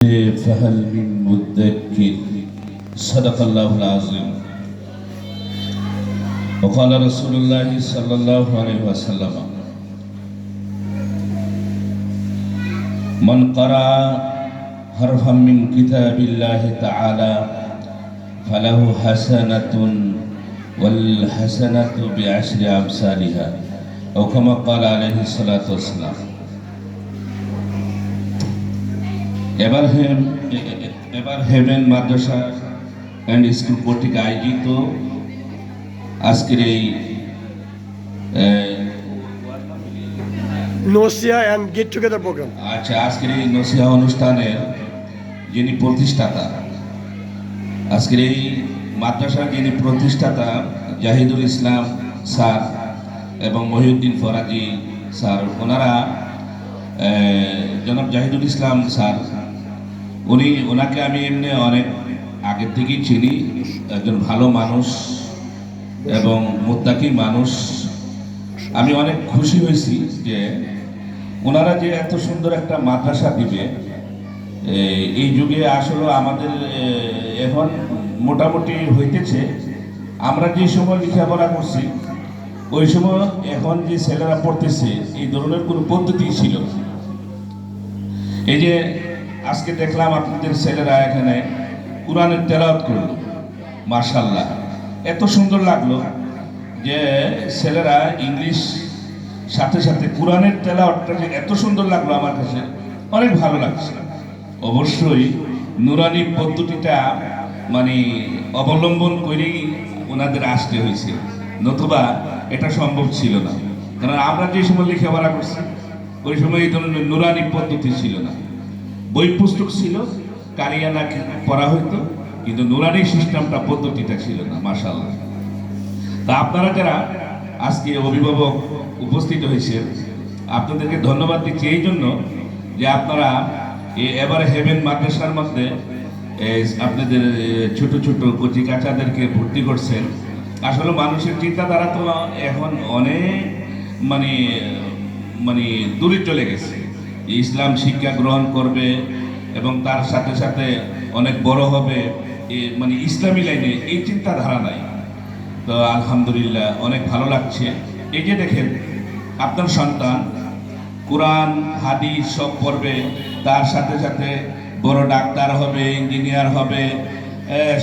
فهل من مدكر صدق الله العظيم وقال رسول الله صلى الله عليه وسلم من قرأ حرفا من كتاب الله تعالى فله حسنة والحسنة بعشر أمثالها أو كما قال عليه الصلاة والسلام। এবার হেভেন মাদ্রাসা and school কর্তৃক আয়োজিত আজকের এই নসিহা অ্যান্ড গেট টুগেদার প্রোগ্রাম আজকের এই নসিহা অনুষ্ঠানের যিনি প্রতিষ্ঠাতা, আজকের এই মাদ্রাসার যিনি প্রতিষ্ঠাতা জাহিদুল ইসলাম স্যার এবং মহিউদ্দিন ফরাজি স্যার, ওনারা জনাব জাহিদুল ইসলাম স্যার ওনাকে আমি এমনি অনেক আগের থেকেই চিনি, একজন ভালো মানুষ এবং মুত্তাকি মানুষ। আমি অনেক খুশি হয়েছি যে ওনারা যে এত সুন্দর একটা মাদ্রাসা দিবে এই যুগে। আসলে আমাদের এখন মোটামুটি হইতেছে, আমরা যে সময় লেখাপড়া করছি ওই সময় এখন যে ছেলেরা পড়তেছে এই ধরনের কোনো পদ্ধতি ছিল। এই যে আজকে দেখলাম আপনাদের ছেলেরা এখানে কোরআনের তেলাওয়াত করলো, মাশাআল্লাহ এত সুন্দর লাগলো যে ছেলেরা ইংলিশ সাথে সাথে কোরআনের তেলাওয়াতটা যে এত সুন্দর লাগলো, আমার কাছে অনেক ভালো লাগছে। অবশ্যই নুরানি পদ্ধতিটা মানে অবলম্বন করেই ওনাদের আসতে হয়েছে, নতুবা এটা সম্ভব ছিল না। কারণ আমরা যে সময় লেখাপড়া করছি ওই সময় এই ধরনের নুরানি পদ্ধতি ছিল না, বই পুস্তক ছিল, কারিয়ানা পড়া হইতো, কিন্তু নুরানি সিস্টেমটা পদ্ধতিটা ছিল না। মাশাআল্লাহ। তা আপনারা যারা আজকে অভিভাবক উপস্থিত হয়েছেন আপনাদেরকে ধন্যবাদ দিচ্ছি এই জন্য যে আপনারা এবারে হেভেন মাদ্রাসার মধ্যে আপনাদের ছোট ছোট কচি কাচাদেরকে ভর্তি করছেন। আসলে মানুষের চিন্তাধারা তো এখন অনেক মানে মানে দূরে চলে গেছে। ইসলাম শিক্ষা গ্রহণ করবে এবং তার সাথে সাথে অনেক বড় হবে, মানে ইসলামী লাইনে এই চিন্তাধারা নাই। তো আলহামদুলিল্লাহ অনেক ভালো লাগছে। এই যে দেখেন আপনার সন্তান কোরআন হাদিস সব পড়বে, তার সাথে সাথে বড় ডাক্তার হবে, ইঞ্জিনিয়ার হবে,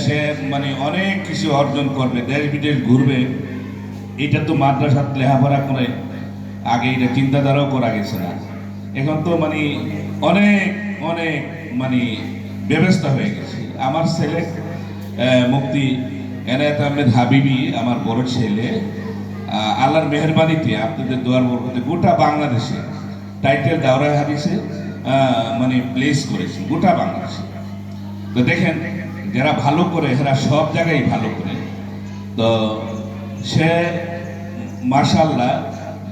সে মানে অনেক কিছু অর্জন করবে, দেশ বিদেশ ঘুরবে। এটা তো মাদ্রাসাত লেখাপড়া করে আগে এটা চিন্তাধারাও করা গেছে না। এখন তো মানে অনেক অনেক মানে ব্যবস্থা হয়ে গেছে। আমার ছেলে মুফতি এনায়েত আহমেদ হাবিবি, আমার বড় ছেলে, আল্লাহর মেহরবানিতে আপনাদের দোয়ার বরকতে গোটা বাংলাদেশে টাইটেল দাওরায়ে হাদিসে মানে প্লেস করেছে গোটা বাংলাদেশে। তো দেখেন যারা ভালো করে এরা সব জায়গায় ভালো করে, তো সে মাশাআল্লাহ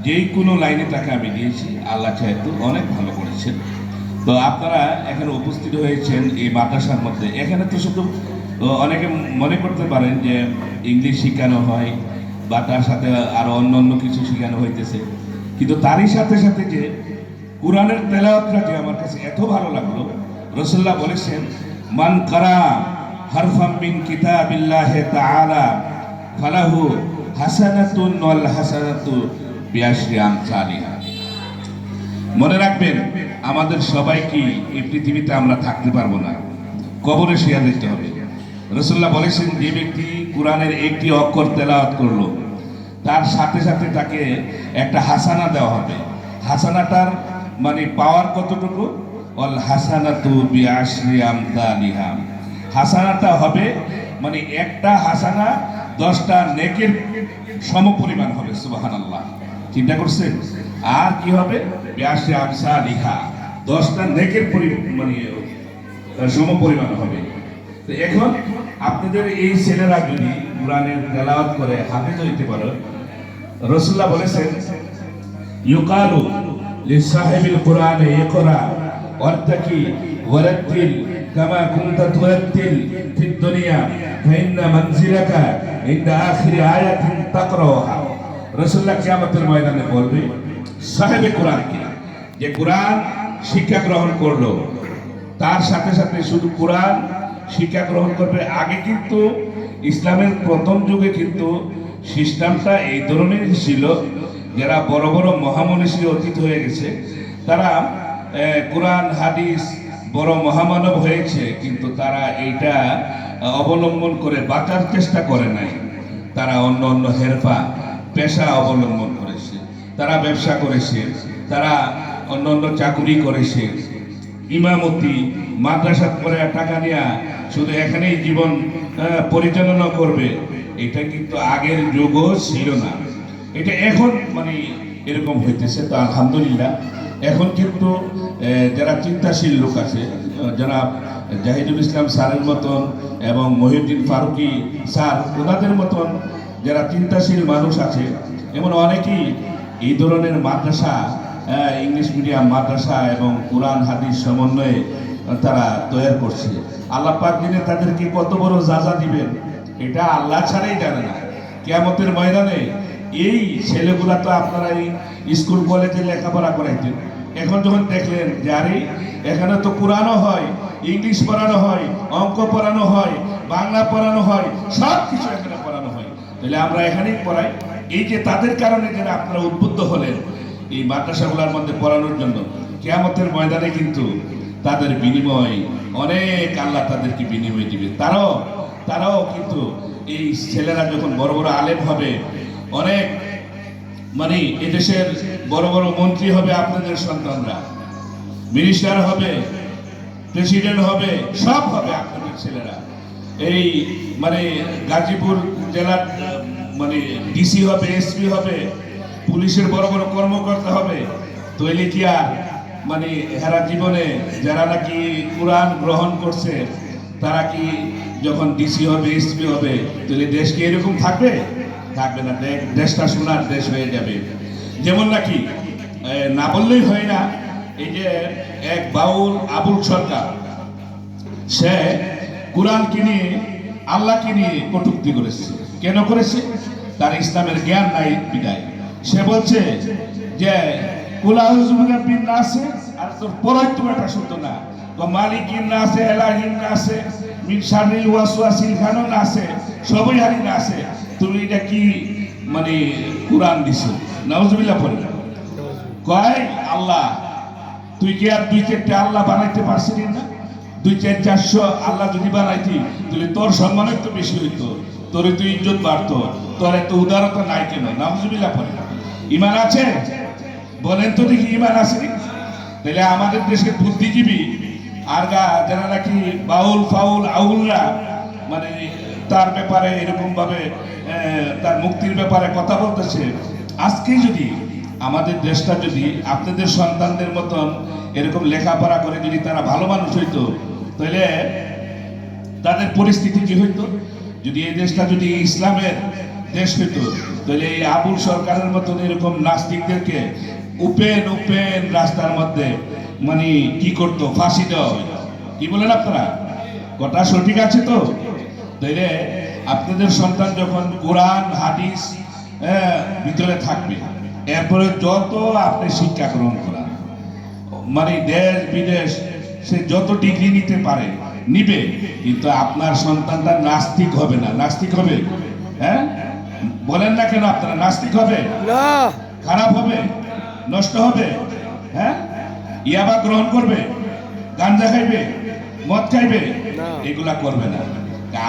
যেই কোনো লাইনে তাকে আমি দিয়েছি, আল্লাহ চাইতো অনেক ভালো করেছেন। তো আপনারা এখানে উপস্থিত হয়েছেন এই মাদ্রাসার মধ্যে। এখানে তো শুধু অনেকে মনে করতে পারেন যে ইংলিশ শেখানো হয় বা তার সাথে আরো অন্য অন্য কিছু শেখানো হইতেছে, কিন্তু তারই সাথে সাথে যে কোরআনের তেলাওয়াতটা যে আমার কাছে এত ভালো লাগলো। রাসূলুল্লাহ বলেছেন মান কারা হারফাম মিন কিতাবিল্লাহি তাআলা ফালাহু হাসানাতুন ওয়াল হাসানাতু বিআশরি আমসালিহা। মনে রাখবেন আমাদের সবাইকে এই পৃথিবীতে আমরা থাকতে পারবো না, কবরে শুয়ে যেতে হবে। রাসূলুল্লাহ বলেছেন যে ব্যক্তি কোরআনের একটি অক্ষর তেলাওয়াত করলো তার সাথে সাথে তাকে একটা হাসানা দেওয়া হবে। হাসানাটার মানে পাওয়ার কতটুকু? ওয়াল হাসানাতু বিআশরি আমসালিহা। হাসানাটা হবে মানে একটা হাসানা 10টা নেকির সমপরিমাণ হবে। সুবহানাল্লাহ, চিন্তা করছেন? আর কি হবে? বিআশরি আমসালিহা, 10টা নেকির মানে সমপরিমাণ হবে। তো এখন আপনাদের এই ছেলেরা যদি কোরআনের তেলাওয়াত করে হাফেজ হইতে পারে, রাসূলুল্লাহ বলেছেন ইউকালু লিসাহিবিল কুরআন ইকরা ওয়ারতাকি ওয়ারাতিল কামা কুনতা তুরাতিল ফিদ দুনিয়া ফাইন্না মানজিলাকা ইনদা আখিরি আয়াতিন তাকরাহা। রাসূলুল্লাহ কিয়ামতের ময়দানে বলবে সাহেবে কোরআন কি, যে কোরআন শিক্ষা গ্রহণ করলো তার সাথে সাথে শুধু কোরআন শিক্ষা গ্রহণ করবে। আগে কিন্তু ইসলামের প্রথম যুগে কিন্তু সিস্টেমটা এই ধরনের ছিল, যারা বড় বড় মহামনীষী অতীত হয়ে গেছে তারা কোরআন হাদিস বড় মহামানব হয়েছে, কিন্তু তারা এইটা অবলম্বন করে বাঁচার চেষ্টা করে নাই। তারা অন্য অন্য হেরফা পেশা অবলম্বন করেছে, তারা ব্যবসা করেছে, তারা অন্য অন্য চাকুরি করেছে, ইমামতি মাদ্রাসা করে টাকা নেওয়া শুধু এখানেই জীবন পরিচালনা করবে, এটা কিন্তু আগের যুগও ছিল না। এটা এখন মানে এরকম হইতেছে। তো আলহামদুলিল্লাহ এখন কিন্তু যারা চিন্তাশীল লোক আছে, যারা জাহিদুল ইসলাম স্যারের মতন এবং মহিউদ্দিন ফারুকি স্যার ওনাদের মতন যারা চিন্তাশীল মানুষ আছে, এমন অনেকেই এই ধরনের মাদ্রাসা, ইংলিশ মিডিয়াম মাদ্রাসা এবং কোরআন হাদিস সমন্বয়ে তারা তৈরি করছে। আল্লাহ পাক দিনে তাদেরকে কত বড় যাজা দিবেন এটা আল্লাহ ছাড়াই জানে না। কিয়ামতের ময়দানে এই ছেলেগুলা তো আপনারা এই স্কুল কলেজে লেখাপড়া করাইতেন, এখন যখন দেখলেন যে আরে এখানে তো কোরআনও হয়, ইংলিশ পড়ানো হয়, অঙ্ক পড়ানো হয়, বাংলা পড়ানো হয়, সব কিছু এখানে পড়ানো হয়, তাহলে আমরা এখানেই পড়াই। এই যে তাদের কারণে যারা আপনারা উদ্বুদ্ধ হলেন এই মাদ্রাসাগুলোর মধ্যে পড়ানোর জন্য, কিয়ামতের ময়দানে কিন্তু তাদের বিনিময় অনেক আল্লাহ তাদেরকে বিনিময় দিবে। তারাও কিন্তু এই ছেলেরা যখন বড় বড় আলেম হবে, অনেক মানে এদেশের বড় বড় মন্ত্রী হবে, আপনাদের সন্তানরা মিনিস্টার হবে, প্রেসিডেন্ট হবে, সব হবে আপনাদের ছেলেরা। এই মানে গাজীপুর জেলার মানে ডিসি হবে, এসপি হবে, পুলিশের বড় বড় কর্মকর্তা হবে। তৈলে কি আর মানে হেরা জীবনে যারা নাকি কোরআন গ্রহণ করছে তারা কি যখন ডিসি হবে, এসপি হবে, তাহলে দেশ কি এরকম থাকবে? থাকবে না। দেশটা সোনার দেশ হয়ে যাবে। যেমন নাকি না বললেই হয় না, এই যে এক বাউল আবুল সরকার, সে কোরআন কিনে আল্লাহকে নিয়ে কটূক্তি করেছে। কেন করেছে? তার ইসলামের জ্ঞান নাই বিদায়। সে বলছে যে কুলাউজুবিল্লাহ নাসে, আর তোর পরাইতো এটা শুনতো না, মালিকিন নাসে, এলাহিন নাসে, মিন শাররিল ওয়াসওয়াসিল খানুন নাসে, সবই হারি নাসে। তুমি এটা কি মানে কোরআন দিছো? নাউজুবিল্লাহ পড়ে কয় আল্লাহ, তুই কি আর দুই চারটে আল্লাহ বানাইতে পারছিস না? 2-400 আল্লাহ যদি বানাইতি তাহলে তোর সম্মান একটু বেশি হইতো, তোর একটু ইজ্জত বাড়তো, তোর এত উদারতা নাই কেন? নাউজুবিল্লাহ পড়ে। ইমান আছে? বলেন তো দেখি ইমান আছে? তাহলে আমাদের দেশের বুদ্ধিজীবী আর যারা নাকি বাউল ফাউল আউলরা মানে তার ব্যাপারে এরকম ভাবে তার মুক্তির ব্যাপারে কথা বলতেছে, আজকে যদি আমাদের দেশটা যদি আপনাদের সন্তানদের মতন এরকম লেখাপড়া করে যদি তারা ভালো মানুষ হইতো, তাহলে তাদের পরিস্থিতি কি হইতো? যদি এই দেশটা যদি ইসলামের দেশ হইতো, তাহলে এই আবুল সরকারের মতন এরকম নাস্তিকদেরকে উপেন রাস্তার মধ্যে মানে কি করতো? ফাঁসি দেওয়া হইতো। কি বলেন আপনারা? কথা সঠিক আছে তো? তাইলে আপনাদের সন্তান যখন কোরআন হাদিস ভিতরে থাকবে, এরপরে যত আপনি শিক্ষা গ্রহণ করান, মানে দেশ বিদেশ সে যত ডিগ্রি নিতে পারে নিবে, কিন্তু আপনার সন্তানটা নাস্তিক হবে না। নাস্তিক হবে? হ্যাঁ বলেন না কেন? আপনারা নাস্তিক হবে না, খারাপ হবে, নষ্ট হবে। হ্যাঁ ইয়াবা গ্রহণ করবে, গাঞ্জা খাইবে, মদ খাইবে, এগুলা করবে না।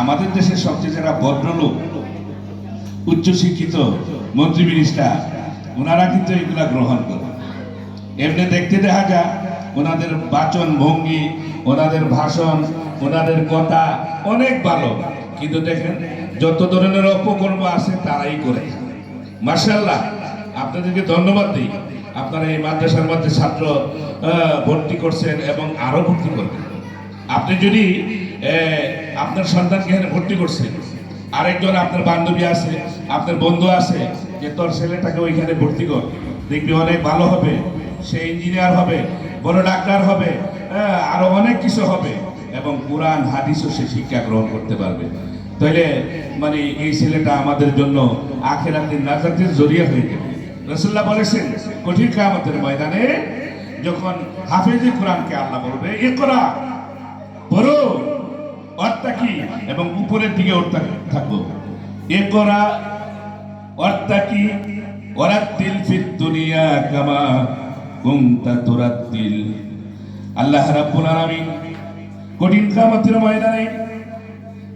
আমাদের দেশের সবচেয়ে যারা ভদ্রলোক, উচ্চ শিক্ষিত মন্ত্রী মিনিস্টার, ওনারা কিন্তু এগুলা গ্রহণ করে। এমনি দেখতে দেখা যায় ওনাদের বাচন ভঙ্গি, ওনাদের ভাষণ, ওনাদের কথা অনেক ভালো, কিন্তু দেখেন যত ধরনের অপকর্ম আছে তারাই করে। মাশাআল্লাহ, আপনাদেরকে ধন্যবাদ দিই। আপনারা এই মাদ্রাসার মধ্যে ছাত্র ভর্তি করছেন এবং আরো ভর্তি করবেন। আপনি যদি আপনার সন্তানকে এখানে ভর্তি করছেন, আরেকজন আপনার বান্ধবী আছে, আপনার বন্ধু আছে, যে তোর ছেলেটাকে ওইখানে ভর্তি কর, দেখবি অনেক ভালো হবে, সে ইঞ্জিনিয়ার হবে, বড় ডাক্তার হবে, আরো অনেক কিছু হবে, এবং কোরআন হাদিসও সে শিক্ষা গ্রহণ করতে পারবে। তাহলে মানে এই ছেলেটা আমাদের জন্য আখিরাতের নাজাতের জরিয়া হয়ে যাবে। রাসূলুল্লাহ বলেছেন কঠিন কিয়ামতের ময়দানে যখন হাফেজে কোরআনকে আল্লাহ বলবে ইকরা ওয়াত্তাকি এবং উপরের দিকে উঠতে থাকো। ইকরা ওয়াত্তাকি ওয়ারাত্তিল ফিদ দুনিয়া কামা কুনতা তুরাত্তিল। আল্লাহ রাব্বুল আলামিন কঠিন কিয়ামতের ময়দানে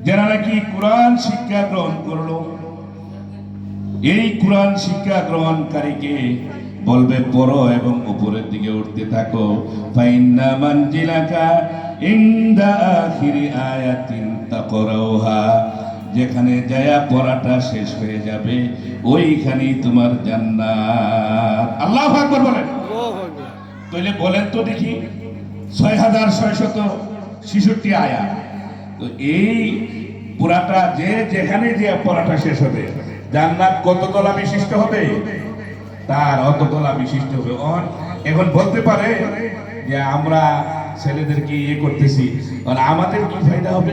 যারা নাকি কোরআন শিক্ষা গ্রহণ করলো, এই কোরআন শিক্ষা গ্রহণকারীকে বলবে পড়ো এবং উপরের দিকে উঠতে থাকো। ফাইন্না মানজিলাকা ইনদা আখিরি আয়াতিন তাকরাউহা, যেখানে যায়া পড়াটা শেষ হয়ে যাবে ওইখানেই তোমার জান্নাত। আল্লাহু আকবার বলেন। তাহলে বলেন তো দেখি 6666 আয়াত, তো এই পুরাটা যেখানে যে পড়াটা শেষ হবে জান্নাত কত তলা বিশিষ্ট হবে? তার অত তলা বিশিষ্ট হবে। এখন বলতে পারে যে আমরা ছেলেদেরকে ইয়ে করতেছি, আর আমাদের কি ফায়দা হবে?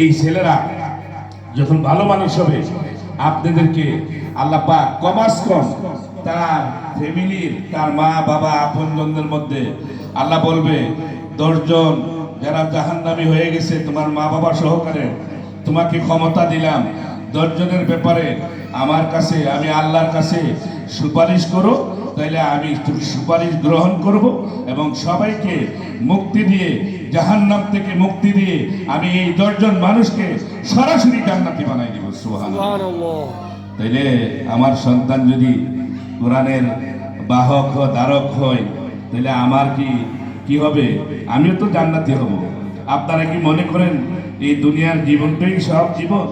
এই ছেলেরা যখন ভালো মানুষ হবে আপনাদেরকে আল্লাহ পাক কমাস কম তার ফ্যামিলির, তার মা বাবা আপনজনদের মধ্যে আল্লাহ বলবে 10 জন যারা জাহান্নামী হয়ে গেছে তোমার মা বাবা সহকারে, তোমাকে ক্ষমতা দিলাম 10 জনের ব্যাপারে আমার কাছে, আমি আল্লাহর কাছে সুপারিশ করো, তাইলে আমি সুপারিশ গ্রহণ করব এবং সবাইকে মুক্তি দিয়ে, জাহান্নাম থেকে মুক্তি দিয়ে আমি এই 10 জন মানুষকে সরাসরি জান্নাতি বানাই দিব। সুবহানাল্লাহ। তাইলে আমার সন্তান যদি কোরআনের বাহক ও ধারক হয় তাহলে আমার কি হবে? আমিও তো জান্নাতি হব। আপনারা কি মনে করেন এই দুনিয়ার জীবনটাই সব জীবন?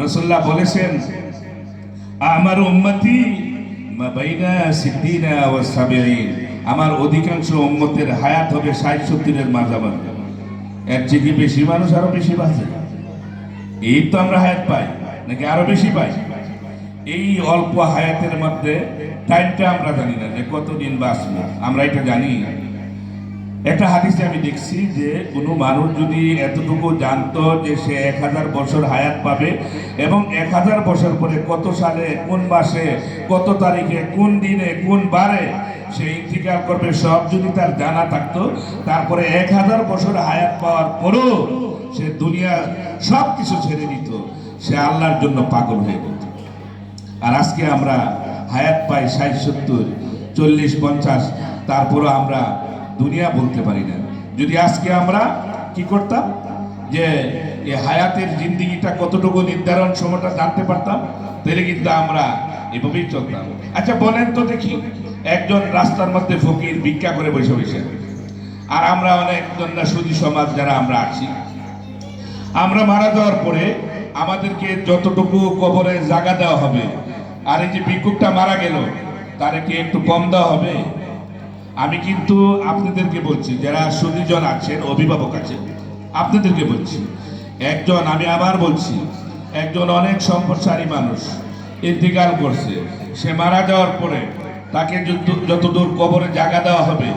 রাসূলুল্লাহ বলেছেন আমার উম্মতি মা বাইনা 60 ওয়া 70, আমার অধিকাংশ উম্মতের হায়াত হবে 60-70 এর মাঝামাঝি। এর থেকে বেশি মানুষ আরো বেশি বাঁচে। এই তো আমরা হায়াত পাই, নাকি আরো বেশি পাই? এই অল্প হায়াতের মধ্যে টাইমটা আমরা জানি না যে কতদিন বাঁচবো, আমরা এটা জানি না। একটা হাদিসে আমি দেখছি যে কোনো মানুষ যদি এতটুকু জানতো যে সে 1000 বছর হায়াত পাবে এবং 1000 বছর পরে কত সালে, কোন মাসে, কত তারিখে, কোন দিনে, কোন বারে সে ইন্তিকাল করবে, সব যদি তার জানা থাকতো, তারপরে 1000 বছর হায়াত পাওয়ার পরও সে দুনিয়া সব কিছু ছেড়ে দিত, সে আল্লাহর জন্য পাগল হয়ে যেত। আর আজকে আমরা হায়াত পাই 60-70, 40-50, তারপরও আমরা দুনিয়া বলতে পারি না। যদি আজকে আমরা কি করতাম যে এই হায়াতের জিন্দিগিটা কতটুকু নির্ধারণ সময়টা জানতে পারতাম, তাহলে কিন্তু আমরা এভাবেই চলতাম। আচ্ছা বলেন তো দেখি, একজন রাস্তার মধ্যে ফকির ভিক্ষা করে বসে বসে, আর আমরা অনেকজন সুদী সমাজ যারা আমরা আছি, আমরা মারা যাওয়ার পরে আমাদেরকে যতটুকু কবরে জায়গা দেওয়া হবে, আর এই যে ভিক্ষুকটা মারা গেল তারে কি একটু কম দেওয়া হবে? আমি কিন্তু আপনাদেরকে বলছি, যারা সুদীজন আছেন, অভিভাবক আছেন, আপনাদেরকে বলছি, একজন, আমি আবার বলছি, একজন অনেক সম্পদশালী মানুষ ইন্তিকাল করছে, সে মারা যাওয়ার পরে তাকে যতদূর কবরে জায়গা দেওয়া হবে,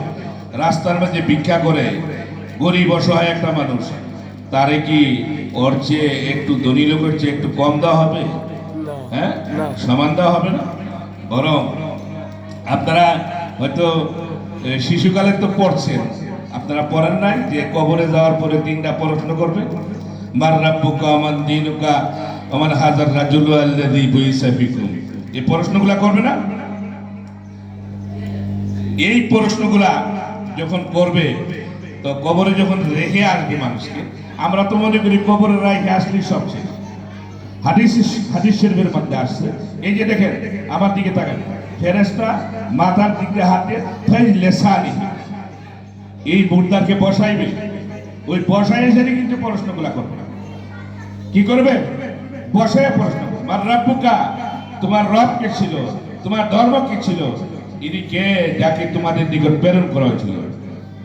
রাস্তার মাঝে ভিক্ষা করে গরিব অসহায় একটা মানুষ, তারে কি ওর চেয়ে একটু ধনী লোকের চেয়ে একটু কম দেওয়া হবে? হ্যাঁ, সমান দেওয়া হবে না। বরং আপনারা হয়তো শিশুকালে তো পড়ছেন, আপনারা পড়েন নাই যে কবরে যাওয়ার পরে 3টা প্রশ্ন করবে, মার রাব্বুকা মান দীনুকা ওমান হাজার রাজুলু আল্লাযী বুইসা ফিকুম। এই প্রশ্নগুলা করবে না? এই প্রশ্নগুলা যখন করবে তো কবরে যখন রেখে আসবে মানুষকে, আমরা তো মনে করি কবরে রেখে আসলেই সব শেষ। হাদিস শরীফের মধ্যে আসছে, এই যে দেখেন আমার দিকে তাকান, ফেরেশতা মাথার দিকে হাতে লেসানি এই মুর্দারকে বসাইবে, ওই বসাই এসে কিন্তু প্রশ্নগুলা করবে। কি করবে? বসায় প্রশ্ন, মার রাব্বুকা, তোমার রব কে ছিল, তোমার ধর্ম কি ছিল, ইনি কে যাকে তোমাদের নিকট প্রেরণ করা হয়েছিল?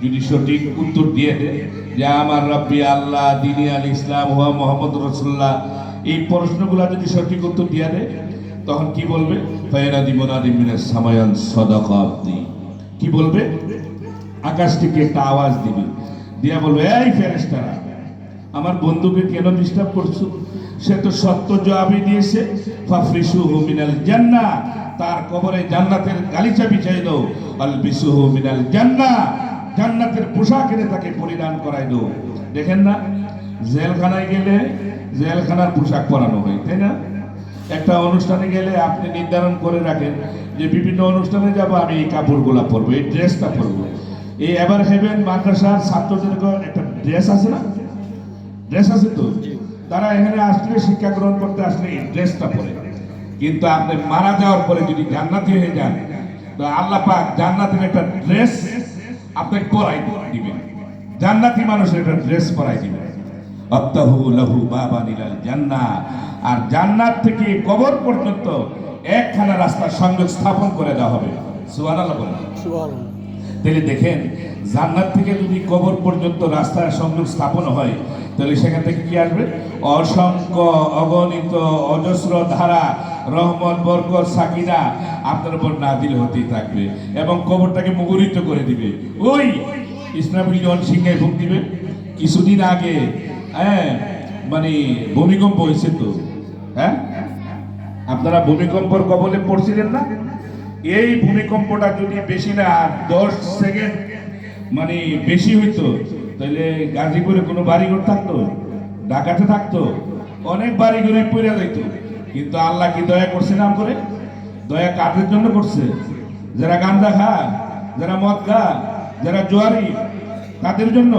যদি সঠিক উত্তর দিয়ে দেয় যে আমার রব্বি আল্লাহ, দ্বীনি আল ইসলাম, হুয়া মুহাম্মদ রাসূলুল্লাহ, এই প্রশ্নগুলা যদি সঠিক উত্তর দিয়ে দেয়, তখন কি বলবে? ফায়নাদি মুনাদি মিনাস সামায়ান সাদাকা আবদি। কি বলবে? আকাশ থেকে একটা আওয়াজ দিবে, দিয়া বলবে, এই ফেরেশতারা, আমার বন্ধুকে কেন ডিস্টার্ব করছো? সে তো সত্য জবাবই দিয়েছে। ফাফরিসুহু মিনাল জান্নাহ, তার কবরে জান্নাতের গালিচা বিছাই দাও। আলবিসুহু মিনাল জান্নাহ, জান্নাতের পোশাক এনে তাকে পরিধান করাই দাও। দেখেন না, জেলখানায় গেলে জেলখানার পোশাক পরানো হয়, তাই না? একটা অনুষ্ঠানে গেলে আপনি নির্ধারণ করে রাখেন যে বিভিন্ন অনুষ্ঠানে যাব, আমি এই কাপড়গুলা পরবো, এই ড্রেসটা পরবো। এই এভার হেভেন মাদ্রাসার ছাত্রদের একটা ড্রেস আছে না? ড্রেস আছে তো? তারা এখানে আসলে, শিক্ষা গ্রহণ করতে আসলে এই ড্রেসটা পরে। কিন্তু আপনি মারা যাওয়ার পরে যদি জান্নাতি হয়ে যান, তো আল্লাহ পাক জান্নাতের একটা ড্রেস আপনাকে পরাই দিবেন। জান্নাতি মানুষের একটা ড্রেস পরাই দিবেন। আত্তাহু লাহু বাবান ইলাল জান্নাহ। আর জান্নাত থেকে কবর পর্যন্ত একখানা রাস্তার সংযোগ স্থাপন করে দেওয়া হবে। সুবহানাল্লাহ বলেন। সুবহানাল্লাহ। তাহলে দেখেন, জান্নাত থেকে যদি কবর পর্যন্ত রাস্তার সংযোগ স্থাপন হয়, তাহলে সেখান থেকে কি আসবে? অসংখ্য অগণিত অজস্র ধারা রহমত, বরকত, সাকিনা আপনার উপর নাজিল হতেই থাকবে এবং কবরটাকে মুখরিত করে দিবে। ওই ইসরাফিল যখন সিংহে ফুঁক দিবে, কিছুদিন আগে মানে ভূমিকম্প হয়েছে তো, হ্যাঁ? আপনারা ভূমিকম্পর কবলে পড়ছিলেন না? এই ভূমিকম্পটা যদি বেশি না 10 সেকেন্ড মানে বেশি হইতো, তাহলে গাজীপুরে কোনো বাড়িঘর থাকতো? ঢাকাতে থাকতো? অনেক বাড়িঘরে পড়ে যাইত। কিন্তু আল্লাহ কি দয়া করছে না করে? দয়া কাদের জন্য করছে? যারা গাঁজা খায়, যারা মদ খায়, যারা জোয়ারি, তাদের জন্য।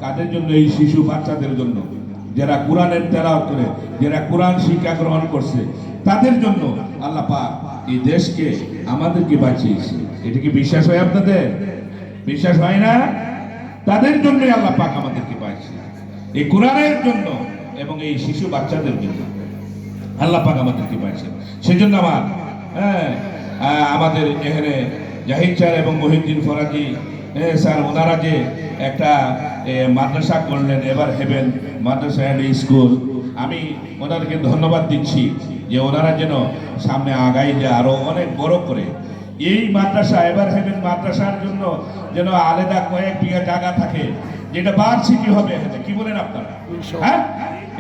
কাদের জন্য? এই শিশু বাচ্চাদের জন্য, যারা কোরআনের তেলাওয়াত করে, যারা কোরআন শিক্ষা গ্রহণ করছে, তাদের জন্য আল্লাহ পাক এই দেশকে, আমাদেরকে বাঁচিয়েছে। এটা কি বিশ্বাস হয় আপনাদের? বিশ্বাস হয় না? তাদের জন্য আল্লাহ পাক আমাদেরকে বাঁচিয়েছে, এই কোরআনের জন্য এবং এই শিশু বাচ্চাদের জন্য আল্লাহ পাক আমাদেরকে বাঁচিয়েছে। সেজন্য আমাদের এখানে জাহিদ স্যার এবং মহিউদ্দিন ফরাজি স্যার, ওনারা যে একটা মাদ্রাসা করলেন, এভার হেভেন মাদ্রাসা অ্যান্ড স্কুল, আমি ওনাদেরকে ধন্যবাদ দিচ্ছি যে ওনারা যেন সামনে আগাই যায় আরো অনেক বড় করে। এই মাদ্রাসা, এভার হেভেন মাদ্রাসার জন্য যেন আলাদা কয়েক বিঘা জায়গা থাকে, যেটা ভার্সিটি হবে এখানে। কি বলেন আপনারা? হ্যাঁ,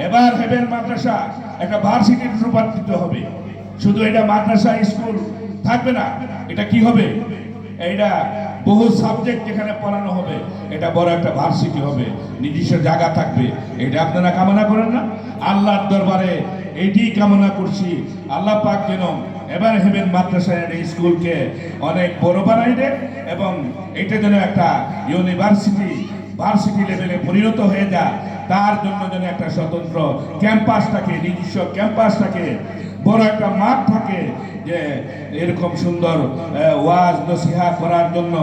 এভার হেভেন মাদ্রাসা একটা ভার্সিটির রূপান্তরিত হবে। শুধু এটা মাদ্রাসা স্কুল থাকবে না, এটা কি হবে? এইটা বহু সাবজেক্ট যেখানে পড়ানো হবে, এটা বড় একটা ভার্সিটি হবে, নিজস্ব জায়গা থাকবে। এটা আপনারা কামনা করেন না? আল্লাহর দরবারে এটি কামনা করছি, আল্লাহ পাক যেন এভার হেভেন মাদ্রাসা এন্ড স্কুলকে অনেক বড় বানাই দেন এবং এটা যেন একটা ভার্সিটি লেভেলে পরিণত হয়ে যায়। তার জন্য যেন একটা স্বতন্ত্র ক্যাম্পাস থাকে, নিজস্ব ক্যাম্পাস থাকে, বড় একটা মাঠ থাকে, যে এরকম সুন্দর ওয়াজ নসিহা করার জন্য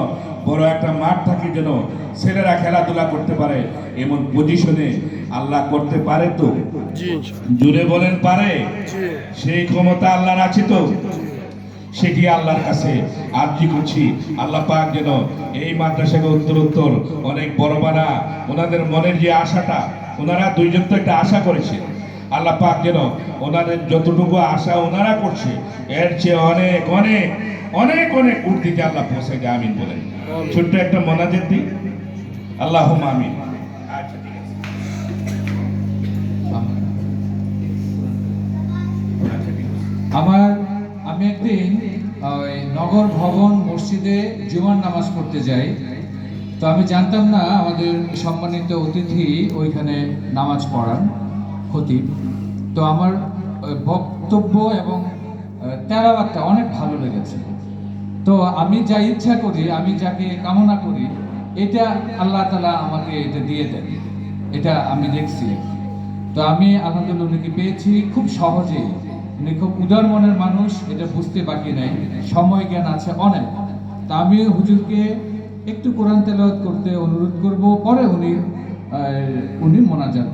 বড় একটা মাঠ থাকে, যেন ছেলেরা খেলাধুলা করতে পারে। এমন পজিশনে আল্লাহ করতে পারে তো? জুড়ে বলেন পারে? সেই ক্ষমতা আল্লাহর আছে তো? সেটি আল্লাহর কাছে আরজি করছি, আল্লাহ পাক যেন এই মাদ্রাসাকে উত্তরোত্তর অনেক বড় বানা। ওনাদের মনের যে আশাটা, ওনারা দুইজন তো একটা আশা করেছে, আল্লাহ পাক যেন ওনাদের যতটুকু আশা ওনারা করছে, এর চেয়ে অনেক অনেক অনেক অনেক উর্দিতে আল্লাহ পৌঁছে যায়। আমিন বলেন। ছোট্ট একটা মোনাজাত দিই, আল্লাহুম্মা আমিন। আমি একদিন নগর ভবন মসজিদে জুমার নামাজ পড়তে যাই। তো আমি জানতাম না আমাদের সম্মানিত অতিথি ওইখানে নামাজ পড়ান, খতিব। তো আমার বক্তব্য এবং তেলাওয়াতটা অনেক ভালো লেগেছে। তো আমি যা ইচ্ছা করি, আমি যাকে কামনা করি, এটা আল্লাহ তাআলা আমাকে এটা দিয়ে দেন, এটা আমি দেখছি। তো আমি আলহামদুলিল্লাহ উনিকে পেয়েছি খুব সহজেই। উনি খুব উদার মনের মানুষ, এটা বুঝতে বাকি নাই, সময় জ্ঞান আছে অনেক। তা আমি হুজুরকে একটু কোরআন তেলাওয়াত করতে অনুরোধ করব, পরে উনি মোনাজাত